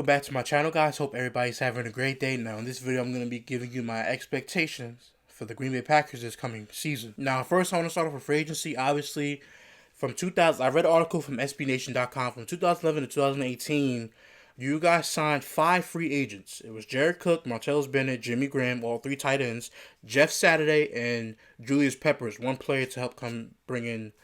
welcome back to my channel, guys. Hope everybody's having a great day. Now, in this video, I'm going to be giving you my expectations for the Green Bay Packers this coming season. Now, first, I want to start off with free agency. Obviously, from 2000, I read an article from SBNation.com from 2011 to 2018. You guys signed 5 free agents. It was Jared Cook, Martellus Bennett, Jimmy Graham, all 3 tight ends, Jeff Saturday, and Julius Peppers, one player to help bring in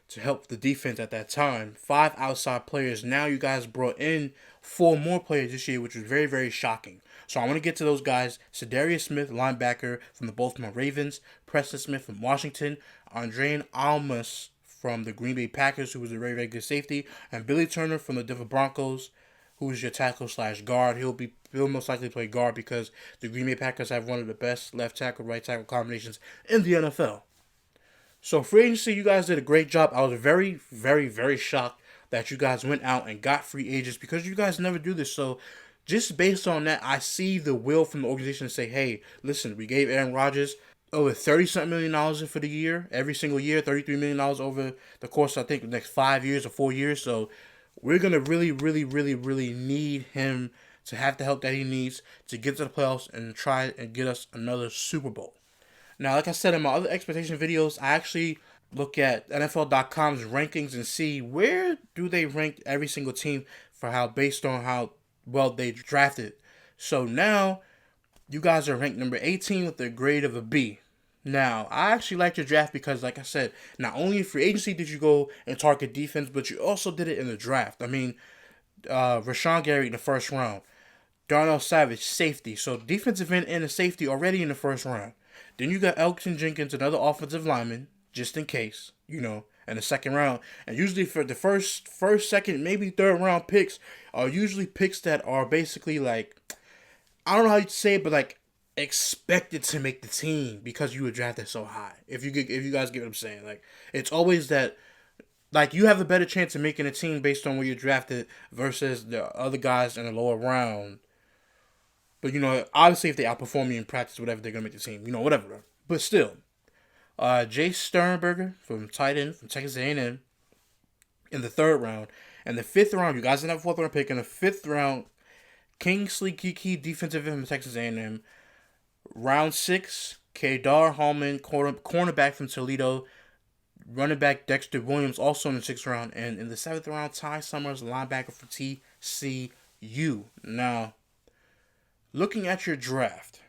to help the defense at that time. 5 outside players. Now you guys brought in 4 more players this year, which was very, very shocking. So I want to get to those guys. Cedarius Smith, linebacker from the Baltimore Ravens. Preston Smith from Washington. Andrean Almas from the Green Bay Packers, who was a very, very good safety. And Billy Turner from the Denver Broncos, who is your tackle/guard. He'll most likely play guard because the Green Bay Packers have one of the best left tackle, right tackle combinations in the NFL. So free agency, you guys did a great job. I was very, very, very shocked that you guys went out and got free agents because you guys never do this. So just based on that, I see the will from the organization to say, hey, listen, we gave Aaron Rodgers over $30-something million for the year, every single year, $33 million over the course, I think, the next 5 years or 4 years. So we're going to really, really, really, really need him to have the help that he needs to get to the playoffs and try and get us another Super Bowl. Now, like I said in my other expectation videos, I actually look at NFL.com's rankings and see where do they rank every single team for based on how well they drafted. So now, you guys are ranked number 18 with a grade of a B. Now, I actually like your draft because, like I said, not only in free agency did you go and target defense, but you also did it in the draft. I mean, Rashawn Gary in the first round. Darnell Savage, safety. So defensive end and a safety already in the first round. Then you got Elgton Jenkins, another offensive lineman, just in case, in the second round. And usually for the first, second, maybe third round picks are usually picks that are basically like, I don't know how you say it, but like expected to make the team because you were drafted so high. If you guys get what I'm saying, like it's always that. Like, you have a better chance of making a team based on where you're drafted versus the other guys in the lower round. But, obviously if they outperform you in practice, whatever, they're going to make the team. Whatever. But still, Jay Sternberger from tight end from Texas A&M in the 3rd round. And the 5th round, you guys didn't have a 4th round pick. In the 5th round, Kingsley Keke, defensive end from Texas A&M. Round 6, Kadar Hallman, cornerback from Toledo. Running back Dexter Williams, also in the 6th round. And in the 7th round, Ty Summers, linebacker for TCU. Now, looking at your draft,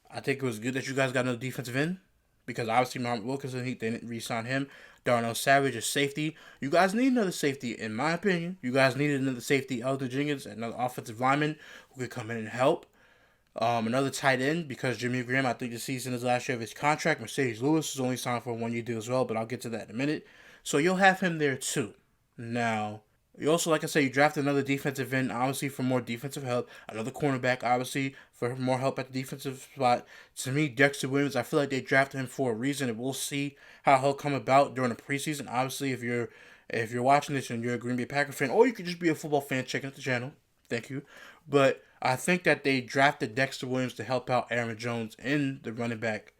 I think it was good that you guys got another defensive end. Because obviously, Muhammad Wilkerson, they didn't re-sign him. Darnell Savage, a safety. You guys need another safety, in my opinion. You guys needed another safety, Elgton Jenkins, another offensive lineman who could come in and help. Another tight end, because Jimmy Graham, I think the season is the last year of his contract. Mercedes Lewis is only signed for a 1-year deal as well, but I'll get to that in a minute. So you'll have him there too. Now, you also, like I said, you drafted another defensive end, obviously for more defensive help. Another cornerback, obviously, for more help at the defensive spot. To me, Dexter Williams, I feel like they drafted him for a reason, and we'll see how he'll come about during the preseason. Obviously, if you're watching this and you're a Green Bay Packers fan, or you could just be a football fan checking out the channel, thank you. But I think that they drafted Dexter Williams to help out Aaron Jones in the running back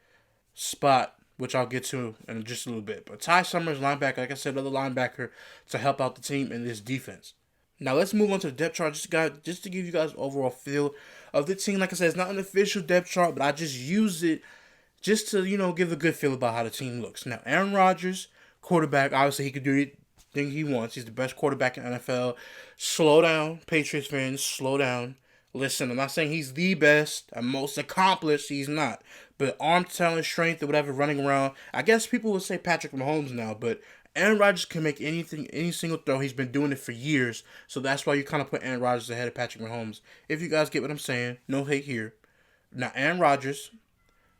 spot, which I'll get to in just a little bit. But Ty Summers, linebacker, like I said, another linebacker to help out the team in this defense. Now let's move on to the depth chart, just to give you guys an overall feel of the team. Like I said, it's not an official depth chart, but I just use it just to, give a good feel about how the team looks. Now, Aaron Rodgers, quarterback, obviously he could do anything he wants. He's the best quarterback in the NFL. Slow down, Patriots fans, slow down. Listen, I'm not saying he's the best and most accomplished. He's not. But arm talent, strength, or whatever, running around. I guess people would say Patrick Mahomes now, but Aaron Rodgers can make any single throw. He's been doing it for years. So that's why you kind of put Aaron Rodgers ahead of Patrick Mahomes. If you guys get what I'm saying, no hate here. Now, Aaron Rodgers,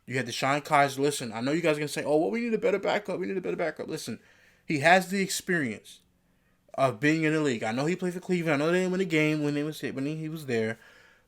you had Deshaun Kaiser. Listen, I know you guys are going to say, oh, well, we need a better backup. Listen, he has the experience of being in the league. I know he played for Cleveland. I know they didn't win a game when he was there.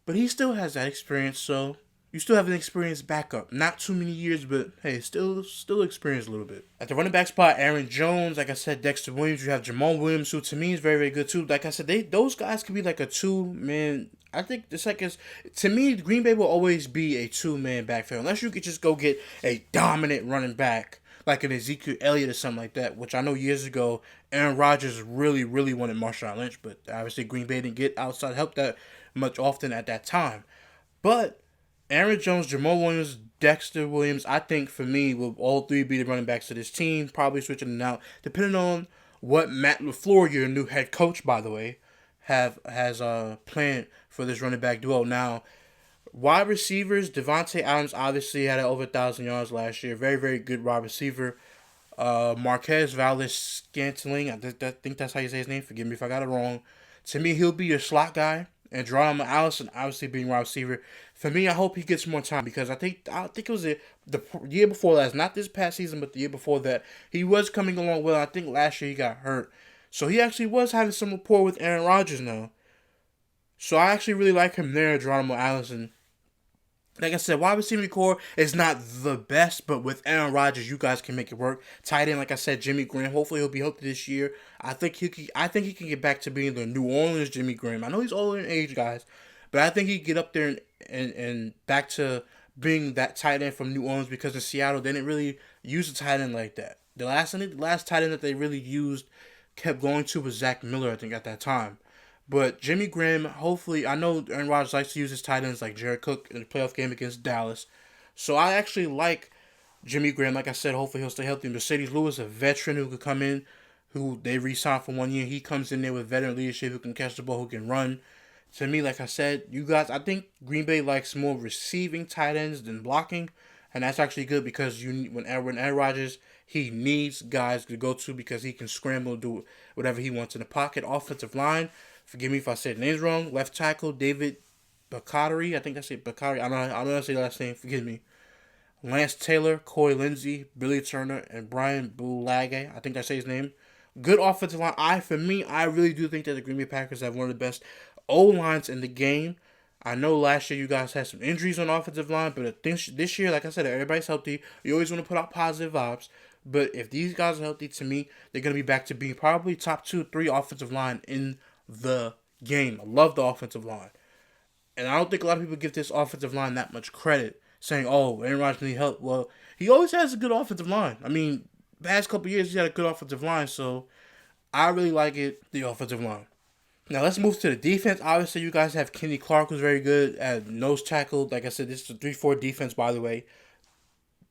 But he still has that experience, so you still have an experienced backup. Not too many years, but hey, still experienced a little bit. At the running back spot, Aaron Jones, like I said, Dexter Williams. You have Jamal Williams, who to me is very, very good too. Like I said, those guys could be like a 2-man. I think to me, Green Bay will always be a 2-man backfield unless you could just go get a dominant running back like an Ezekiel Elliott or something like that, which I know years ago Aaron Rodgers really wanted Marshawn Lynch, but obviously Green Bay didn't get outside help that much often at that time. But Aaron Jones, Jamal Williams, Dexter Williams, I think for me will all three be the running backs of this team. Probably switching it out depending on what Matt LaFleur, your new head coach, by the way, has planned for this running back duo. Now, wide receivers, Devontae Adams obviously had over 1,000 yards last year. Very good wide receiver. Marquez Valdes Scantling, I think that's how you say his name. Forgive me if I got it wrong. To me, he'll be your slot guy, and Geronimo Allison obviously being wide receiver. For me, I hope he gets more time because I think it was the year before last, not this past season, but the year before that, he was coming along well. I think last year he got hurt, so he actually was having some rapport with Aaron Rodgers now. So I actually really like him there, Geronimo Allison. Like I said, wide receiver core is not the best, but with Aaron Rodgers, you guys can make it work. Tight end, like I said, Jimmy Graham. Hopefully, he'll be healthy this year. I think he can get back to being the New Orleans Jimmy Graham. I know he's older in age, guys, but I think he can get up there and back to being that tight end from New Orleans because in Seattle they didn't really use a tight end like that. The last tight end that they really used kept going to was Zach Miller, I think, at that time. But Jimmy Graham, hopefully, I know Aaron Rodgers likes to use his tight ends like Jared Cook in the playoff game against Dallas. So I actually like Jimmy Graham. Like I said, hopefully he'll stay healthy. Mercedes Lewis, a veteran who could come in, who they re-signed for 1 year. He comes in there with veteran leadership, who can catch the ball, who can run. To me, like I said, you guys, I think Green Bay likes more receiving tight ends than blocking. And that's actually good because when Aaron Rodgers, he needs guys to go to because he can scramble and do whatever he wants in the pocket. Offensive line, forgive me if I said names wrong. Left tackle, David Bakari. I think that's it. Bakari. I don't know how to say the last name. Forgive me. Lance Taylor, Corey Lindsey, Billy Turner, and Brian Bulage. I think that's his name. Good offensive line. I really do think that the Green Bay Packers have one of the best O-lines in the game. I know last year you guys had some injuries on the offensive line, but this year, like I said, everybody's healthy. You always want to put out positive vibes. But if these guys are healthy, to me, they're going to be back to being probably top 2 or 3 offensive line in the game. I love the offensive line. And I don't think a lot of people give this offensive line that much credit, saying, oh, Aaron Rodgers needs help. Well, he always has a good offensive line. I mean, past couple years, he's had a good offensive line, so I really like the offensive line. Now, let's move to the defense. Obviously, you guys have Kenny Clark, who's very good at nose tackle. Like I said, this is a 3-4 defense, by the way.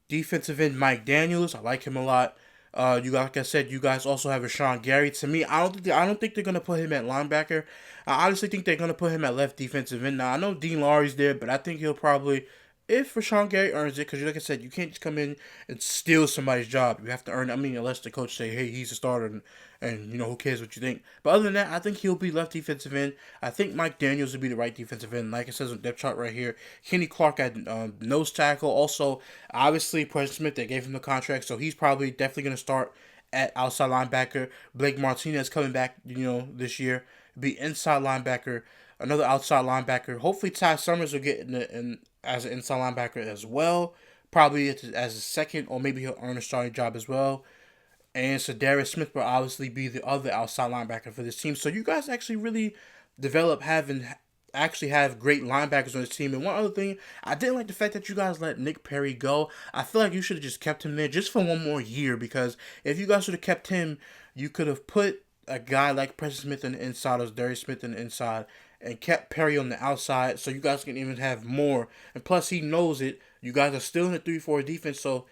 Defensive end Mike Daniels, I like him a lot. Like I said, you guys also have Rashawn Gary. To me, I don't think they're gonna put him at linebacker. I honestly think they're gonna put him at left defensive end. Now I know Dean Laurie's there, but I think he'll probably, if Rashawn Gary earns it, because like I said, you can't just come in and steal somebody's job. You have to earn it. I mean, unless the coach say, hey, he's a starter, and who cares what you think. But other than that, I think he'll be left defensive end. I think Mike Daniels will be the right defensive end. Like it says on the depth chart right here, Kenny Clark at nose tackle. Also, obviously, Preston Smith, they gave him the contract, so he's probably definitely going to start at outside linebacker. Blake Martinez coming back, this year, be inside linebacker. Another outside linebacker. Hopefully, Ty Summers will get in as an inside linebacker as well. Probably as a second, or maybe he'll earn a starting job as well. And Darius Smith will obviously be the other outside linebacker for this team. So you guys actually really have great linebackers on this team. And one other thing, I didn't like the fact that you guys let Nick Perry go. I feel like you should have just kept him there just for one more year, because if you guys would have kept him, you could have put a guy like Preston Smith on the inside or Darius Smith on the inside and kept Perry on the outside, so you guys can even have more. And plus, he knows it. You guys are still in the 3-4 defense, so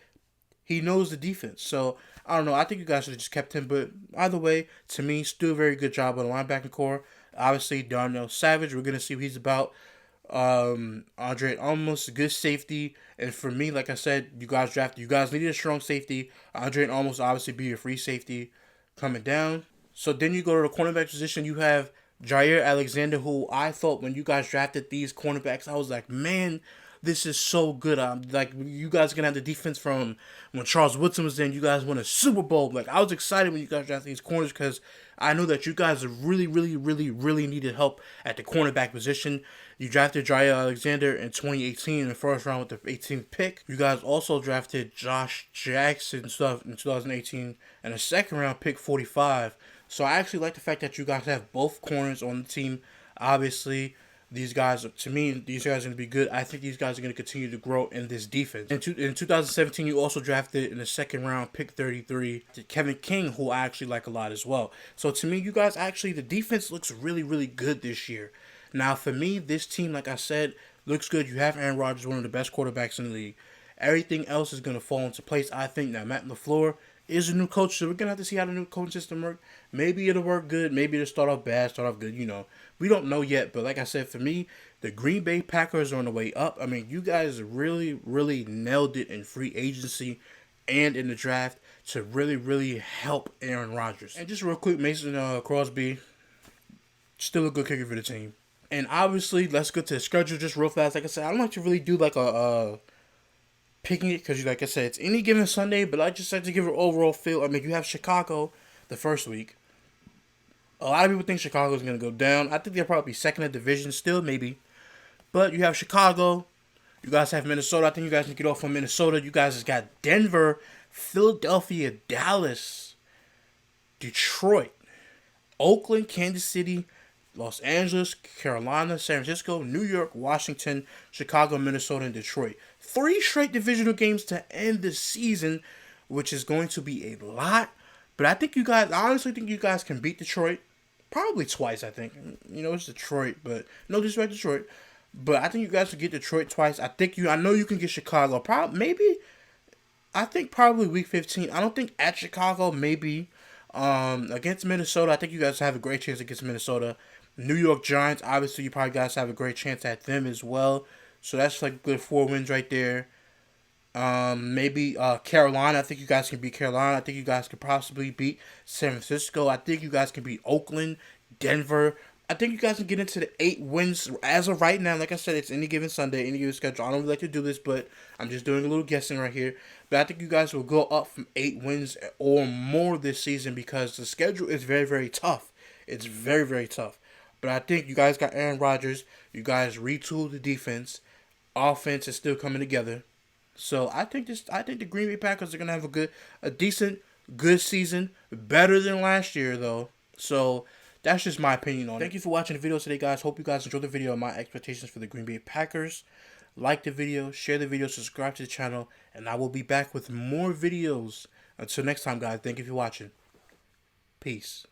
he knows the defense. So, I don't know. I think you guys should have just kept him. But either way, to me, still a very good job on the linebacking core. Obviously, Darnell Savage, we're going to see what he's about. Andre Almost, a good safety. And for me, like I said, you guys needed a strong safety. Andre Almost obviously be your free safety coming down. So then you go to the cornerback position. You have Jair Alexander, who I thought when you guys drafted these cornerbacks, I was like, man, this is so good. Like, you guys are going to have the defense from when Charles Woodson was in. You guys won a Super Bowl. Like, I was excited when you guys drafted these corners because I knew that you guys really needed help at the cornerback position. You drafted Jair Alexander in 2018 in the first round with the 18th pick. You guys also drafted Josh Jackson stuff in 2018 and a second round pick 45. So I actually like the fact that you guys have both corners on the team. Obviously, These guys, to me, these guys are going to be good. I think these guys are going to continue to grow in this defense. In 2017, you also drafted in the second round, pick 33, Kevin King, who I actually like a lot as well. So to me, you guys actually, the defense looks really, really good this year. Now, for me, this team, like I said, looks good. You have Aaron Rodgers, one of the best quarterbacks in the league. Everything else is going to fall into place, I think. Now, Matt LaFleur is a new coach, so we're going to have to see how the new coaching system works. Maybe it'll work good. Maybe it'll start off bad, start off good, you know. We don't know yet, but like I said, for me, the Green Bay Packers are on the way up. I mean, you guys really, really nailed it in free agency and in the draft to really, really help Aaron Rodgers. And just real quick, Mason Crosby, still a good kicker for the team. And obviously, let's go to the schedule just real fast. Like I said, I don't like to really do like a picking it because, like I said, it's any given Sunday, but I just like to give it an overall feel. I mean, you have Chicago the first week. A lot of people think Chicago is going to go down. I think they'll probably be second in the division still, maybe. But you have Chicago. You guys have Minnesota. I think you guys can get off from Minnesota. You guys have got Denver, Philadelphia, Dallas, Detroit, Oakland, Kansas City, Los Angeles, Carolina, San Francisco, New York, Washington, Chicago, Minnesota, and Detroit. 3 straight divisional games to end the season, which is going to be a lot. But I honestly think you guys can beat Detroit. Probably twice, I think. You know, it's Detroit, but no disrespect to Detroit. But I think you guys can get Detroit twice. I know you can get Chicago. I think probably week 15. I don't think at Chicago, maybe. Against Minnesota, I think you guys have a great chance against Minnesota. New York Giants, obviously, you probably guys have a great chance at them as well. So that's like good 4 wins right there. Maybe Carolina. I think you guys can beat Carolina. I think you guys could possibly beat San Francisco. I think you guys can beat Oakland, Denver. I think you guys can get into the 8 wins as of right now. Like I said, it's any given Sunday, any given schedule. I don't really like to do this, but I'm just doing a little guessing right here. But I think you guys will go up from 8 wins or more this season because the schedule is very, very tough. It's very, very tough. But I think you guys got Aaron Rodgers. You guys retooled the defense. Offense is still coming together. So I think the Green Bay Packers are gonna have a decent, good season, better than last year though. So that's just my opinion on it. Thank you for watching the video today, guys. Hope you guys enjoyed the video on my expectations for the Green Bay Packers. Like the video, share the video, subscribe to the channel, and I will be back with more videos. Until next time, guys. Thank you for watching. Peace.